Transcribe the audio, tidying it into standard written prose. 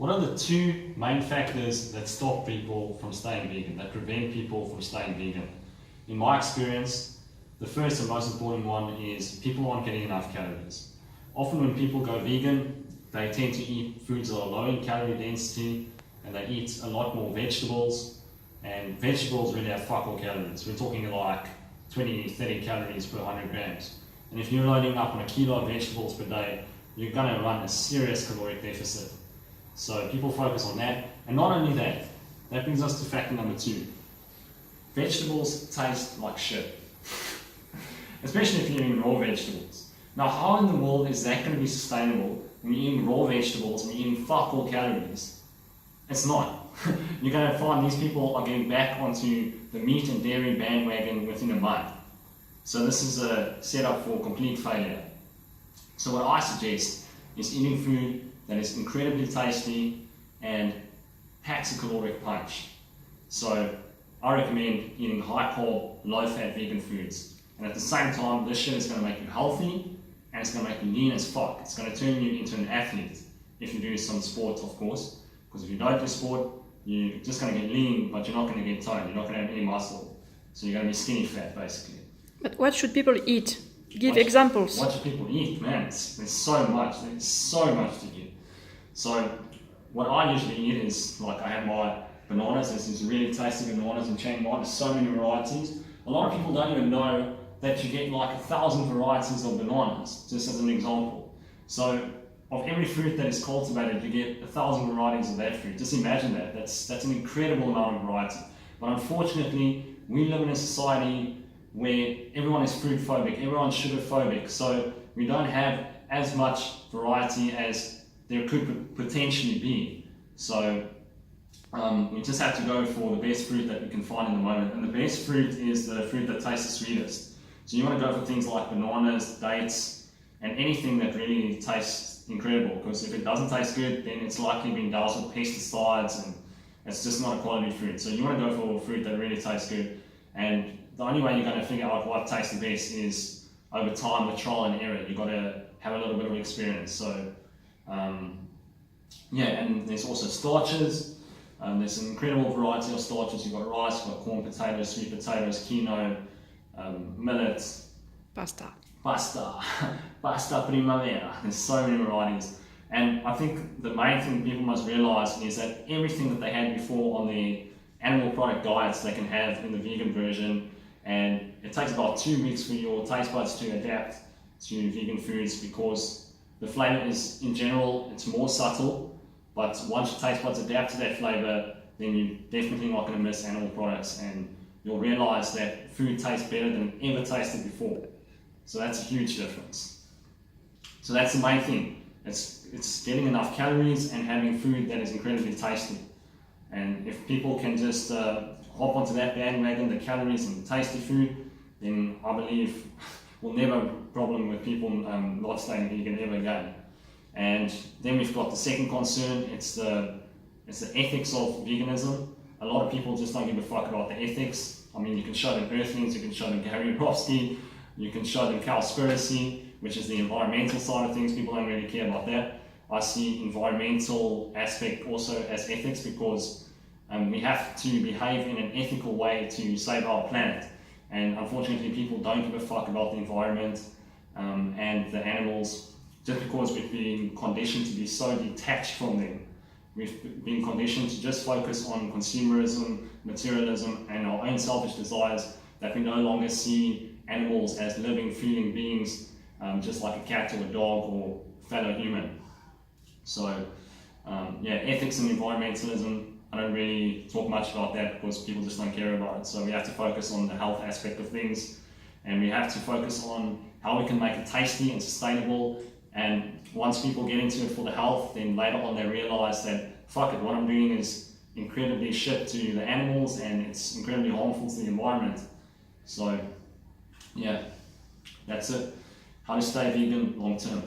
what are the two main factors that stop people from staying vegan, that prevent people from staying vegan? In my experience, the first and most important one is people aren't getting enough calories. Often when people go vegan, they tend to eat foods that are low in calorie density, and they eat a lot more vegetables, and vegetables really have fuck all calories. We're talking like 20, 30 calories per 100 grams. And if you're loading up on a kilo of vegetables per day, you're going to run a serious caloric deficit. So people focus on that. And not only that, that brings us to factor number 2. Vegetables taste like shit. Especially if you're eating raw vegetables. Now, how in the world is that going to be sustainable when you're eating raw vegetables and you're eating fuck all calories? It's not. You're going to find these people are getting back onto the meat and dairy bandwagon within a month. So this is a setup for complete failure. So what I suggest is eating food that is incredibly tasty and packs a caloric punch. So I recommend eating high carb, low fat vegan foods. And at the same time, this shit is going to make you healthy and it's going to make you lean as fuck. It's going to turn you into an athlete if you do some sport, of course. Because if you don't do sport, you're just going to get lean, but you're not going to get toned. You're not going to have any muscle. So you're going to be skinny fat, basically. But what should people eat? Give examples. What should people eat? Man, there's so much. There's so much to eat. So what I usually eat is, like, I have my bananas. There's these really tasty bananas in Chiang Mai. There's so many varieties. A lot of people don't even know that you get like 1,000 varieties of bananas, just as an example. So of every fruit that is cultivated, you get 1,000 varieties of that fruit. Just imagine that. That's an incredible amount of variety. But unfortunately, we live in a society where everyone is food phobic, everyone's sugar phobic, so we don't have as much variety as there could potentially be. So we just have to go for the best fruit that we can find in the moment. And the best fruit is the fruit that tastes the sweetest. So you want to go for things like bananas, dates, and anything that really tastes incredible, because if it doesn't taste good, then it's likely been doused with pesticides and it's just not a quality fruit. So you want to go for fruit that really tastes good. And the only way you're going to figure out what tastes the best is over time with trial and error. You've got to have a little bit of experience. So yeah, and there's also starches. There's an incredible variety of starches. You've got rice, you've got corn, potatoes, sweet potatoes, quinoa, millet, Pasta. pasta primavera. There's so many varieties. And I think the main thing people must realize is that everything that they had before on the animal product diets they can have in the vegan version, and it takes about 2 weeks for your taste buds to adapt to vegan foods, because the flavor is, in general, it's more subtle, but once your taste buds adapt to that flavor, then you're definitely not going to miss animal products, and you'll realize that food tastes better than it ever tasted before. So that's a huge difference. So that's the main thing. It's getting enough calories and having food that is incredibly tasty. And if people can just hop onto that bandwagon, the calories and tasty food, then I believe we'll never have a problem with people not staying vegan ever again. And then we've got the second concern, it's the ethics of veganism. A lot of people just don't give a fuck about the ethics. I mean, you can show them Earthlings, you can show them Gary Yourofsky, you can show them Cowspiracy, which is the environmental side of things. People don't really care about that. I see environmental aspect also as ethics, because we have to behave in an ethical way to save our planet. And unfortunately, people don't give a fuck about the environment and the animals, just because we've been conditioned to be so detached from them. We've been conditioned to just focus on consumerism, materialism, and our own selfish desires, that we no longer see animals as living, feeling beings, just like a cat or a dog or fellow human. So yeah, ethics and environmentalism, I don't really talk much about that because people just don't care about it. So we have to focus on the health aspect of things, and we have to focus on how we can make it tasty and sustainable. And once people get into it for the health, then later on they realize that, fuck it, what I'm doing is incredibly shit to the animals and it's incredibly harmful to the environment. So yeah, that's it. How to stay vegan long term.